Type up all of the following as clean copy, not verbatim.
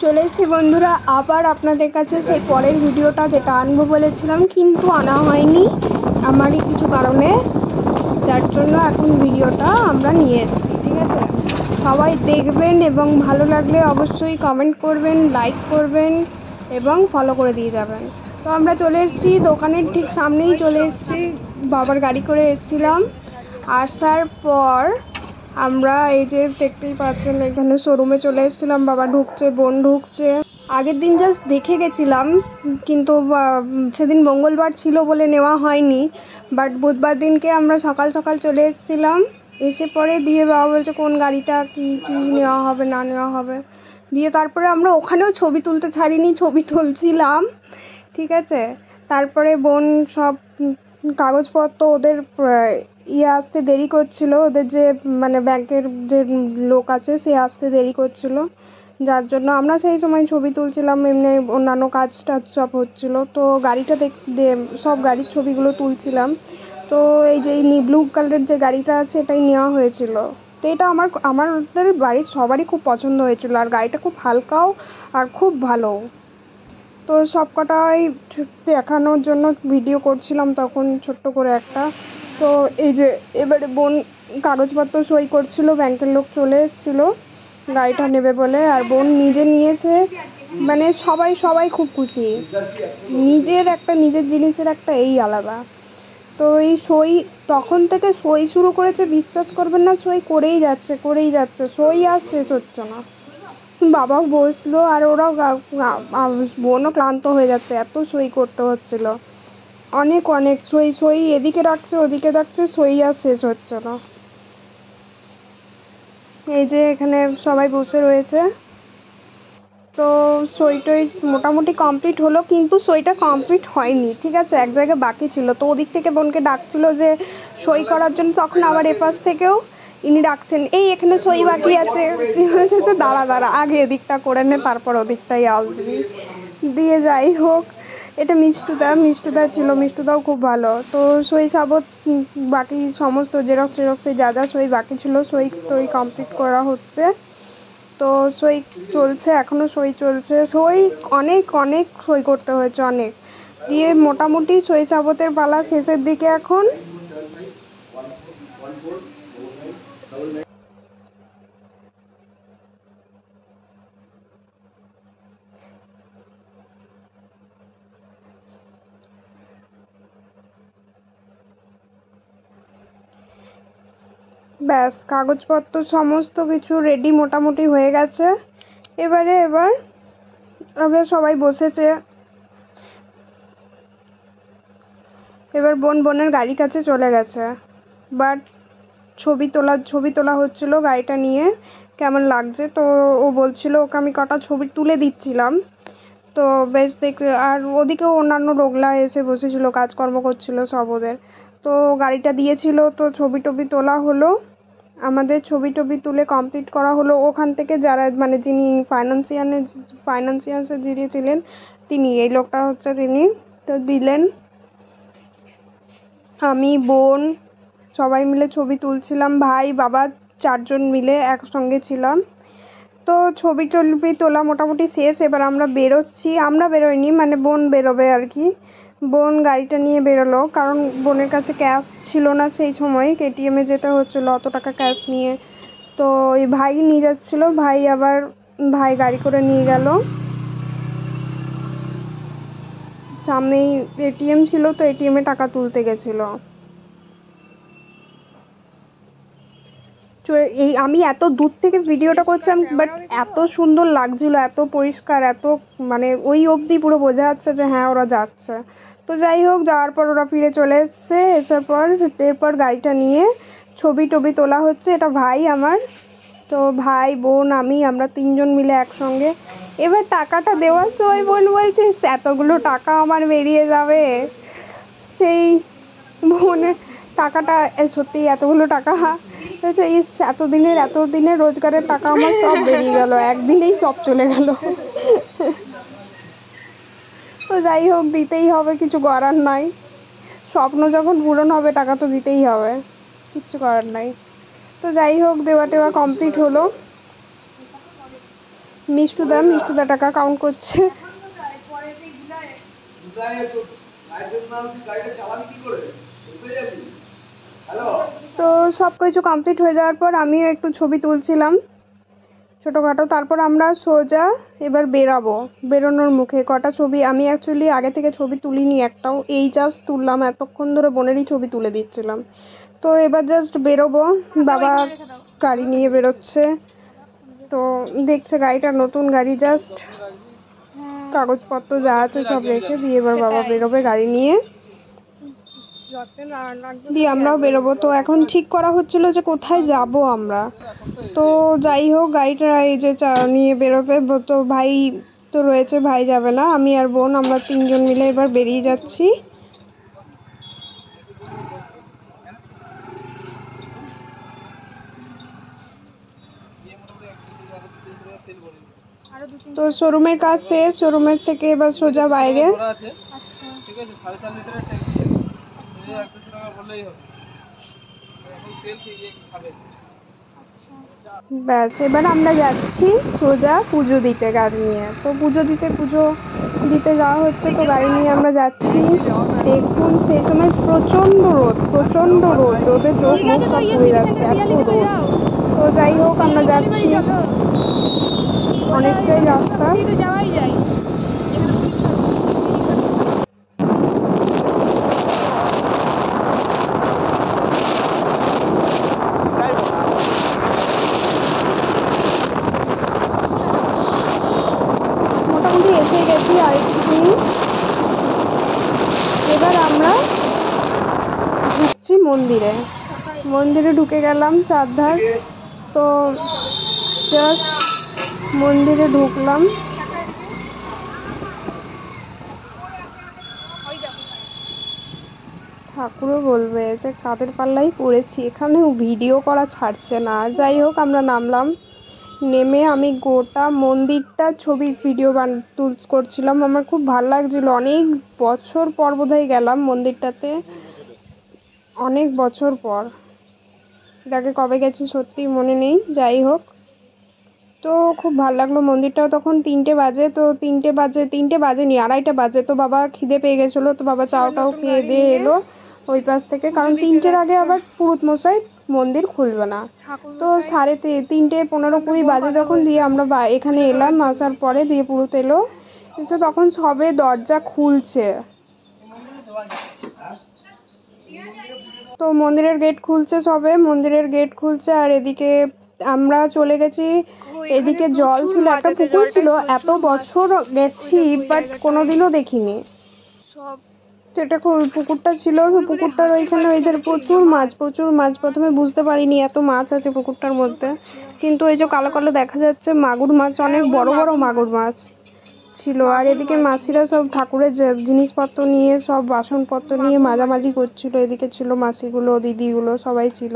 চলে এসেছি বন্ধুরা আবার আপনাদের কাছে সেই পরের ভিডিওটা, যেটা আনবো বলেছিলাম কিন্তু আনা হয়নি আমারই কিছু কারণে, যার জন্য এখন ভিডিওটা আমরা নিয়ে এসেছি। ঠিক আছে, সবাই দেখবেন এবং ভালো লাগলে অবশ্যই কমেন্ট করবেন, লাইক করবেন এবং ফলো করে দিয়ে যাবেন। তো আমরা চলে এসেছি দোকানের ঠিক সামনেই চলে এসেছি, বাবার গাড়ি করে এসেছিলাম। আসার পর আমরা এই যে দেখতেই পাচ্ছেন এখানে শোরুমে চলে এসেছিলাম, বাবা ঢুকছে, বোন ঢুকছে। আগের দিন জাস্ট দেখে গেছিলাম, কিন্তু সেদিন মঙ্গলবার ছিল বলে নেওয়া হয়নি, বাট বুধবার দিনকে আমরা সকাল সকাল চলে এসেছিলাম। এসে পরে দিয়ে বাবা বলছে কোন গাড়িটা কী কী নেওয়া হবে না নেওয়া হবে, দিয়ে তারপরে আমরা ওখানেও ছবি তুলতে ছাড়িনি, ছবি তুলছিলাম। ঠিক আছে, তারপরে বোন সব কাগজপত্র, ওদের আসতে দেরি করছিল, ওদের যে মানে ব্যাংকের যে লোক আছে সে আসতে দেরি করছিল, যার জন্য আমরা সেই সময় ছবি তুলছিলাম, এমনি অন্যান্য কাজ টাজ সব হচ্ছিল। তো গাড়িটা সব গাড়ির ছবিগুলো তুলছিলাম। তো এই যে ব্লু কালারের যে গাড়িটা আছে এটাই নেওয়া হয়েছিল। তো এটা আমাদের বাড়ির সবারই খুব পছন্দ হয়েছিল, আর গাড়িটা খুব হালকাও আর খুব ভালো। তো সব কটাই দেখানোর জন্য ভিডিও করছিলাম তখন ছোট্ট করে একটা। তো এই যে এবারে বোন কাগজপত্র সই করছিল, ব্যাংকের লোক চলে এসেছিলো গাড়িটা নেবে বলে, আর বোন নিজে নিয়েছে। মানে সবাই সবাই খুব খুশি, নিজের জিনিসের একটা এই আলাদা। তো এই সই তখন থেকে সই শুরু করেছে, বিশ্বাস করবেন না, সই করেই যাচ্ছে, সই আর শেষ হচ্ছে না। বাবাও বসলো, আর ওরাও বোনও ক্লান্ত হয়ে যাচ্ছে, এত সই করতে হচ্ছিল, অনেক অনেক সই এদিকে রাখছে ওদিকে রাখছে, সই আর শেষ হচ্ছে না। এই যে এখানে সবাই বসে রয়েছে। তো সইটই মোটামুটি কমপ্লিট হলো, কিন্তু সইটা কমপ্লিট হয়নি। ঠিক আছে, এক জায়গায় বাকি ছিল, তো ওদিক থেকে বোনকে ডাকছিল যে সই করার জন্য, তখন আবার এপাশ থেকেও ইনি ডাকছেন, এই এখানে সই বাকি আছে, দাঁড়া আগে এদিকটা করে নে, তারপর ওদিকটাই আসবি। দিয়ে যাই হোক, এটা মিষ্টুদা ছিল, মিষ্টুদাও খুব ভালো। তো সই সাবত বাকি সমস্ত জেরক্সে যা যা সই বাকি ছিল সই কমপ্লিট করা হচ্ছে। তো সই চলছে, এখনও সই চলছে, সই অনেক অনেক সই করতে হয়েছে, অনেক। দিয়ে মোটামুটি সই সাবতের পালা শেষের দিকে এখন। ব্যাস, কাগজপত্র সমস্ত কিছু রেডি মোটামুটি হয়ে গেছে। এবার আমরা সবাই বসেছে, এবার বোনের গাড়ির কাছে চলে গেছে। বাট ছবি তোলা হচ্ছিল গাড়িটা নিয়ে, কেমন লাগছে। তো ও বলছিল ওকে আমি কটা ছবি তুলে দিচ্ছিলাম। তো বেশ আর ওদিকেও অন্যান্য লোকরা এসে বসেছিল, কাজকর্ম করছিল সব ওদের। তো গাড়িটা দিয়েছিল, তো ছবি টবি তোলা হলো, আমাদের ছবি টবি তুলে কমপ্লিট করা হলো। ওখান থেকে যারা মানে যিনি ফাইন্যান্সিয়ালে যিনি ছিলেন তিনি, এই লোকটা হচ্ছে তিনি, তো দিলেন। আমি বোন সবাই মিলে ছবি তুলছিলাম, ভাই বাবা 4 জন মিলে একসঙ্গে ছিলাম। তো ছবি তোলা মোটামুটি শেষ। এবার আমরা বেরোচ্ছি, আমরা বেরোইনি, মানে বোন বেরোবে আর কি। বোন গাড়িটা নিয়ে বেরোলো, কারণ বোনের কাছে ক্যাশ ছিল না সেই সময়, এটিএমে যেতে হচ্ছিলো অত টাকা ক্যাশ নিয়ে। তো ওই ভাই নিয়ে যাচ্ছিলো, ভাই গাড়ি করে নিয়ে গেল। সামনেই এটিএম ছিল, তো এটিএমে টাকা তুলতে গেছিলো। এই আমি এত দূর থেকে ভিডিওটা করছিলাম, বাট এত সুন্দর লাগছিল, এত পরিষ্কার, এত মানে ওই অবধি পুরো বোঝা যাচ্ছে যে হ্যাঁ ওরা যাচ্ছে। তো যাই হোক, যাওয়ার পর ওরা ফিরে চলে এসছে, এরপর গাড়িটা নিয়ে ছবি টবি তোলা হচ্ছে। এটা ভাই আমার, তো ভাই বোন আমরা 3 জন মিলে একসঙ্গে। এবার টাকাটা দেওয়ার সময় বোন বলছে এতগুলো টাকা আমার বেরিয়ে যাবে। সেই বোনের টাকাটা সত্যি এতগুলো টাকা, এতদিনের রোজগারের টাকা আমার সব বেরিয়ে গেল, একদিনেই সব চলে গেল। তো যাই হোক, দিতেই হবে, কিছু করার নাই, স্বপ্ন যখন পূরণ হবে টাকা তো দিতেই হবে, কিচ্ছু করার নাই। তো যাই হোক, দেওয়া টেওয়া কমপ্লিট হলো। মিষ্টুদা টাকা কাউন্ট করছে। তো সব কিছু কমপ্লিট হয়ে যাওয়ার পর আমিও একটু ছবি তুলছিলাম ছোটোখাটো। তারপর আমরা সোজা এবার বেরোনোর মুখে কটা ছবি আমি অ্যাকচুয়ালি আগে থেকে ছবি তুলিনি একটাও, এই জাস্ট তুললাম, এতক্ষণ ধরে বোনেরই ছবি তুলে দিচ্ছিলাম। তো এবার জাস্ট বেরোবো, বাবা গাড়ি নিয়ে বেরোচ্ছে। তো দেখছে গাড়িটা নতুন গাড়ি, জাস্ট কাগজপত্র যা আছে সব রেখে দিয়ে এবার বাবা বেরোবে গাড়ি নিয়ে, দিয়ে আমরাও বেরোবো। তো এখন ঠিক করা হচ্ছিল যে কোথায় যাব আমরা। তো যাই হোক গাড়িটা এই যে নিয়ে বেরোবে, তো ভাই তো রয়েছে, ভাই যাবে না, আমি আর বোন আমরা 3 জন মিলে এবার বেরিয়ে যাচ্ছি। তো শোরুমের কাজ শেষ, শোরুমের থেকে এবার সোজা বাইরে। ব্যাস এবার আমরা যাচ্ছি সোজা পুজো দিতে গাড়ি নিয়ে। তো পুজো দিতে যাওয়া হচ্ছে, তো গাড়ি নিয়ে আমরা যাচ্ছি। দেখুন সেই সময় প্রচণ্ড রোদ, রোদে চোখ মুখ সব হয়ে যাচ্ছে, এত রোদ। তো যাই হোক আমরা যাচ্ছি, অনেকটাই রাস্তা। মোটামুটি এসে গেছি আর একটুখানি। এবার আমরা ঢুকছি মন্দিরে ঢুকে গেলাম চারধার। তো জাস্ট মন্দিরে ঢুকলাম, ঠাকুরও বলবে যে কাদের পাল্লাই পড়েছি, এখানেও ভিডিও করা ছাড়ছে না। যাই হোক আমরা নামলাম, নেমে আমি গোটা মন্দিরটা ভিডিও করছিলাম। আমার খুব ভালো লাগছিল, অনেক বছর পর বোধহয় গেলাম মন্দিরটাতে, অনেক বছর পর, এর আগে কবে গেছি সত্যি মনে নেই। যাই হোক তো খুব ভালো লাগলো। মন্দিরটাও তখন 3টে বাজে, তো 3টে বাজেনি, 2:30 বাজে। তো বাবা খিদে পেয়ে গেছিলো, তো বাবা চাওটাও খেয়ে দিয়ে এলো ওই পাশ থেকে, কারণ 3টের আগে আবার পুরোহিত মশাই মন্দির খুলবে না। তো 3:30, 15-20 বাজে যখন, দিয়ে আমরা এখানে এলাম, আসার পরে দিয়ে পুরোহিত এলো, এসে তখন সবে দরজা খুলছে। তো মন্দিরের গেট খুলছে আর এদিকে আমরা চলে গেছি। এদিকে জল ছিল, একটা পুকুর ছিল, এত বছর গেছি বাট কোনোদিনও দেখিনি। সেটা পুকুরটা ছিল, পুকুরটার ওইখানে ওইদের প্রচুর মাছ। প্রথমে বুঝতে পারিনি এত মাছ আছে পুকুরটার মধ্যে, কিন্তু ওই যে কালো কালো দেখা যাচ্ছে মাগুর মাছ, অনেক বড় বড় মাগুর মাছ ছিল। আর এদিকে মাসিরা সব ঠাকুরের জিনিসপত্র নিয়ে, সব বাসনপত্র নিয়ে মাঝামাঝি করছিল। এদিকে ছিল মাসিগুলো, দিদিগুলো সবাই ছিল,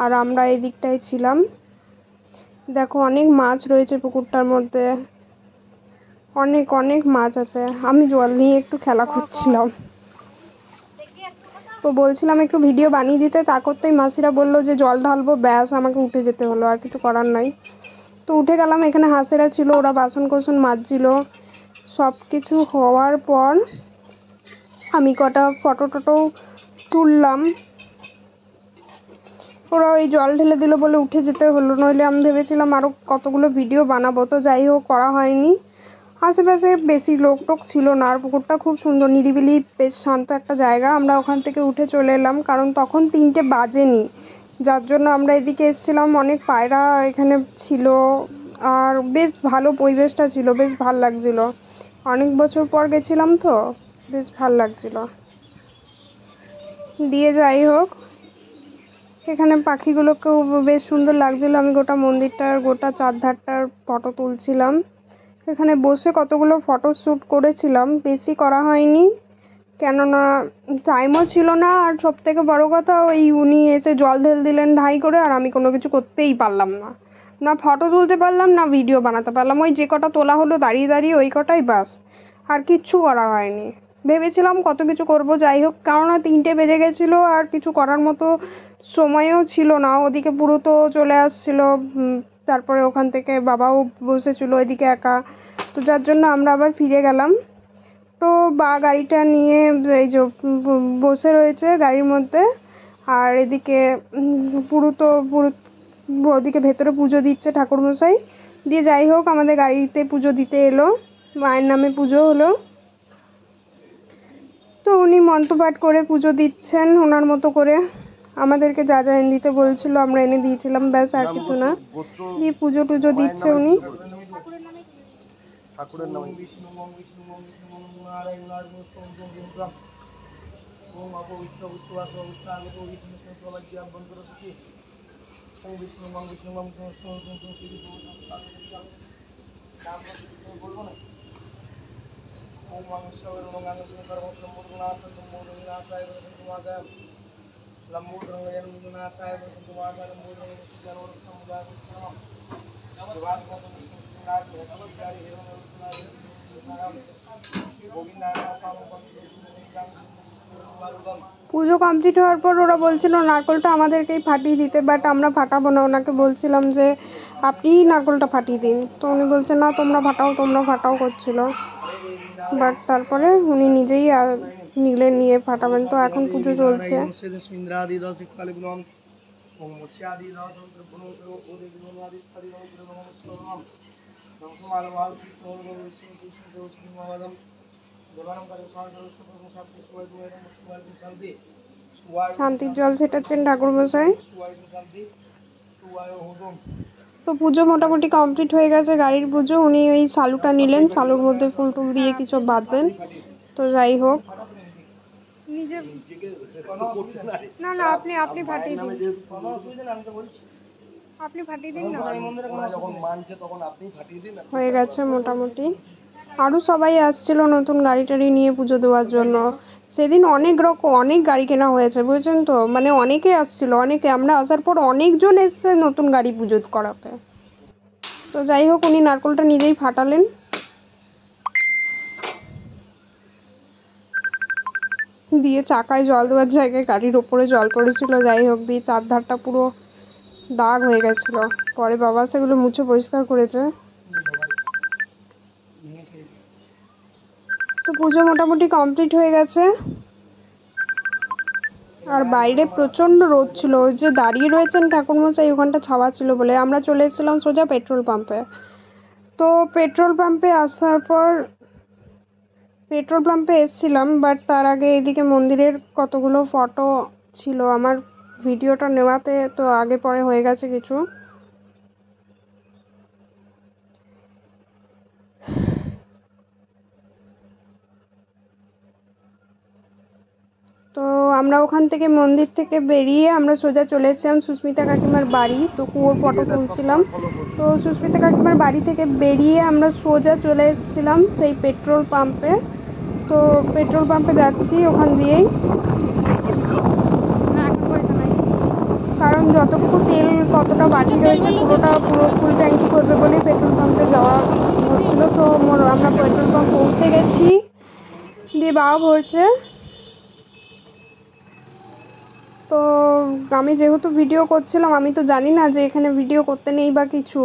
আর আমরা এই দিকটায় ছিলাম। দেখো অনেক মাছ রয়েছে পুকুরটার মধ্যে, অনেক মাছ আছে। আমি জল নিয়ে একটু খেলা করছিলাম, তো বলছিলাম একটু ভিডিও বানিয়ে দিতে, তা করতেই মাসিরা বললো যে জল ঢালবো, ব্যাস আমাকে উঠে যেতে হলো, আর কিছু করার নাই। তো উঠে গেলাম, এখানে হাঁসেরা ছিল, ওরা বাসন কোসন মাজছিল। সব কিছু হওয়ার পর আমি কটা ফটো তুললাম। ওরা ওই জল ঢেলে দিল বলে উঠে যেতে হলো, নইলে আমি ভেবেছিলাম আরও কতগুলো ভিডিও বানাবো, তো যাই হোক করা হয়নি। আশেপাশে বেশি লোক ছিল না, আর পুকুরটা খুব সুন্দর, নিরিবিলি, বেশ শান্ত একটা জায়গা। আমরা ওখান থেকে উঠে চলে এলাম, কারণ তখন 3টে বাজেনি, যার জন্য আমরা এদিকে এসেছিলাম। অনেক পায়রা এখানে ছিল, আর বেশ ভালো পরিবেশটা ছিল, বেশ ভাল লাগছিল। অনেক বছর পর গেছিলাম তো, বেশ ভাল লাগছিল। দিয়ে যাই হোক এখানে পাখিগুলোকেও বেশ সুন্দর লাগছিল। আমি গোটা মন্দিরটার গোটা চারধারটার ফটো তুলছিলাম, এখানে বসে কতগুলো ফটো শ্যুট করেছিলাম, বেশি করা হয়নি কেননা টাইমও ছিল না। আর সব থেকে বড়ো কথা, ওই উনি এসে জল ঢেল দিলেন ঢাই করে, আর আমি কোনো কিছু করতেই পারলাম না, না ফটো তুলতে পারলাম না ভিডিও বানাতে পারলাম। ওই যে কটা তোলা হলো দাঁড়িয়ে ওই কটাই বাস, আর কিচ্ছু করা হয়নি। ভেবেছিলাম কত কিছু করব, যাই হোক, কেননা 3টে বেজে গেছিলো, আর কিছু করার মতো সময়ও ছিল না। ওদিকে পুরো তো চলে আসছিলো, তারপরে ওখান থেকে বাবাও বসেছিল ওইদিকে একা, তো যার জন্য আমরা আবার ফিরে গেলাম। তো বা গাড়িটা নিয়ে এই যে বসে রয়েছে গাড়ির মধ্যে, আর এদিকে পুরো ওদিকে ভেতরে পুজো দিচ্ছে ঠাকুরমশাই। দিয়ে যাই হোক আমাদের গাড়িতে পুজো দিতে এলো, মায়ের নামে পুজো হলো। তো উনি মন্ত্রপাঠ করে পুজো দিচ্ছেন ওনার মতো করে, আমাদেরকে যা যা এনে দিতে বলছিল আমরা এনে দিয়েছিলাম, ব্যাস আর কিছু না। দিয়ে পুজো টুজো দিচ্ছে উনি। ঠাকুরের নামে বিষ্ণু ওম বিষ্ণু ওম বিষ্ণু ওম নারায়ণ নারায়ণ ওম ওম ওম অপবিত্র বিশ্ববাস অবস্থা আগে তো বিষ্ণু সবাই জ্ঞান বন্ধ করে ওম বিষ্ণু ওম বিষ্ণু ওম বিষ্ণু শ্রী নাম বলবো না ওম মঙ্গলেশ্বর ওম মঙ্গলেশ্বর কর্মশ্রম মুদ্রনাশন মুদ্রনাশায় তোমাদের লম্বুদ্রঙ্গজন মুদ্রনাশায় তোমাদের লম্বুদ্রঙ্গ সুজানোর সমুদায় জবান কত পুজো কমপ্লিট হওয়ার পর ওরা বলছিল নারকেলটা আমাদেরকেই ফাটিয়ে দিতে, বাট আমরা ফাটাবো না। ওনাকে বলছিলাম যে আপনিই নারকেলটা ফাটিয়ে দিন, তো উনি বলছে না তোমরা ফাটাও করছিল, বাট তারপরে উনি নিজেই নিয়ে ফাটাবেন। তো এখন পুজো চলছে। শান্তির জল ছেটাচ্ছেন ঠাকুরমশাই। তো পুজো মোটামুটি কমপ্লিট হয়ে গেছে, গাড়ির পুজো। উনি ওই শালুটা নিলেন, শালুর মধ্যে ফুল টুল দিয়ে কিছু বাঁধবেন। তো যাই হোক, নিজে না না আপনি ফাটিয়ে দিন, আপনি ফাটিয়ে দিন না, হয়ে গেছে মোটামুটি। আরও সবাই আসছিল নতুন গাড়ি টাড়ি নিয়ে পুজো দেওয়ার জন্য। সেদিন অনেক গাড়ি কেনা হয়েছে, বুঝছেন তো, মানে অনেকে আসছিল, আমরা আসার পর অনেকজন এসছে নতুন গাড়ি পুজো করাতে। তো যাই হোক উনি নারকেলটা নিজেই ফাটালেন। দিয়ে চাকায় জল দেওয়ার জায়গায় গাড়ির ওপরে জল পড়েছিল, যাই হোক, দিয়ে চারধারটা পুরো দাগ হয়ে গেছিলো। পরে বাবা সেগুলো মুছে পরিষ্কার করেছে। তো পুজো মোটামুটি কমপ্লিট হয়ে গেছে। আর বাইরে প্রচণ্ড রোদ ছিল, ওই যে দাঁড়িয়ে রয়েছেন ঠাকুরমশাই ওখানটা ছাওয়া ছিল বলে আমরা চলে এসেছিলাম সোজা পেট্রোল পাম্পে। তো পেট্রোল পাম্পে আসার পর এসেছিলাম, বাট তার আগে এদিকে মন্দিরের কতগুলো ফটো ছিল, আমার ভিডিওটা নেওয়াতে তো আগে পরে হয়ে গেছে কিছু। তো আমরা ওখান থেকে মন্দির থেকে বেরিয়ে আমরা সোজা চলে এসেছিলাম সুস্মিতা কাকিমার বাড়ি। তো কুয়োর ফটো তুলছিলাম। তো সুস্মিতা কাকিমার বাড়ি থেকে বেরিয়ে আমরা সোজা চলে এসেছিলাম সেই পেট্রোল পাম্পে। তো পেট্রোল পাম্পে যাচ্ছি ওখান দিয়েই, কারণ যতটুকু তেল কতটা বাকি রয়েছে পুরো ফুল ট্যাঙ্কি করবে বলেই পেট্রোল পাম্পে যাওয়া হচ্ছিলো। তো আমরা পেট্রোল পাম্প পৌঁছে গেছি, দিয়ে বাবা ভরছে। তো আমি যেহেতু ভিডিও করছিলাম, আমি তো জানি না যে এখানে ভিডিও করতে নেই বা কিছু,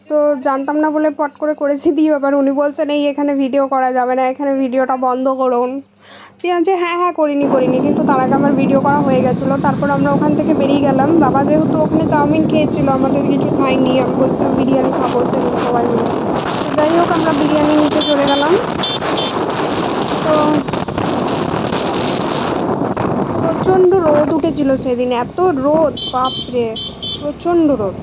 তো জানতাম না বলে পট করে করেছি। দিয়ে আবার উনি বলছেন এই এখানে ভিডিও করা যাবে না, এখানে ভিডিওটা বন্ধ করুন। ঠিক আছে, হ্যাঁ করিনি, কিন্তু তার আগে আমার ভিডিও করা হয়ে গেছিলো। তারপর আমরা ওখান থেকে বেরিয়ে গেলাম। বাবা যেহেতু ওখানে চাউমিন খেয়েছিল, আমাদের কিছু খাইনি, আমি বলছিলাম বিরিয়ানি খাবো, সেগুলো সবাই মিলে। যাই হোক আমরা বিরিয়ানি নিতে চলে গেলাম। তো প্রচণ্ড রোদ উঠেছিল সেদিন, এত রোদ, বাপরে প্রচণ্ড রোদ।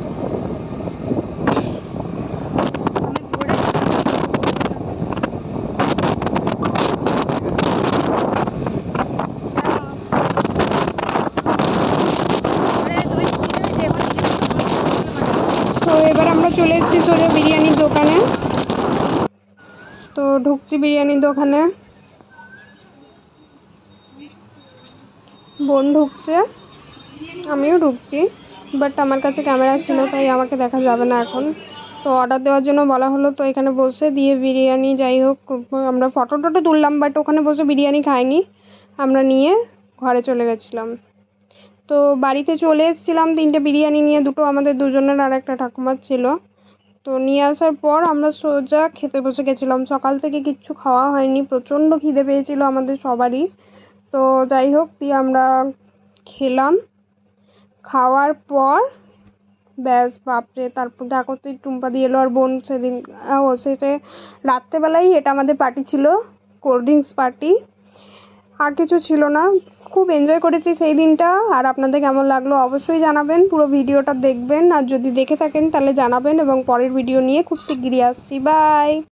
তো এবার আমরা চলে এসেছি সোজা বিরিয়ানির দোকানে। তো ঢুকছি বিরিয়ানির দোকানে, বোন ঢুকছে, আমিও ঢুকছি, বাট আমার কাছে ক্যামেরা ছিল তাই আমাকে দেখা যাবে না এখন। তো অর্ডার দেওয়ার জন্য বলা হলো, তো এখানে বসে দিয়ে বিরিয়ানি, যাই হোক আমরা ফটো তুললাম, বাট ওখানে বসে বিরিয়ানি খাইনি, আমরা নিয়ে ঘরে চলে গেছিলাম। তো বাড়িতে চলে এসেছিলাম 3টে বিরিয়ানি নিয়ে, 2টো আমাদের দুজনের আর একটা ঠাকুমার ছিল। তো নিয়ে আসার পর আমরা সোজা খেতে বসে গেছিলাম। সকাল থেকে কিচ্ছু খাওয়া হয়নি, প্রচণ্ড খিদে পেয়েছিল আমাদের সবারই। তো যাই হোক, দিয়ে আমরা খেলাম। খাওয়ার পর ব্যাস বাপরে, তারপর দেখো তুই টুম্পাদি এলো আর বোন সেদিন শেষে রাত্রেবেলাই এটা আমাদের পার্টি ছিল, কোল্ড ড্রিঙ্কস পার্টি, আর কিছু ছিল না। খুব এনজয় করেছি সেই দিনটা। আর আপনাদের কেমন লাগলো অবশ্যই জানাবেন, পুরো ভিডিওটা দেখবেন, আর যদি দেখে থাকেন তাহলে জানাবেন, এবং পরের ভিডিও নিয়ে খুব শিগগিরই আসছি। বাই।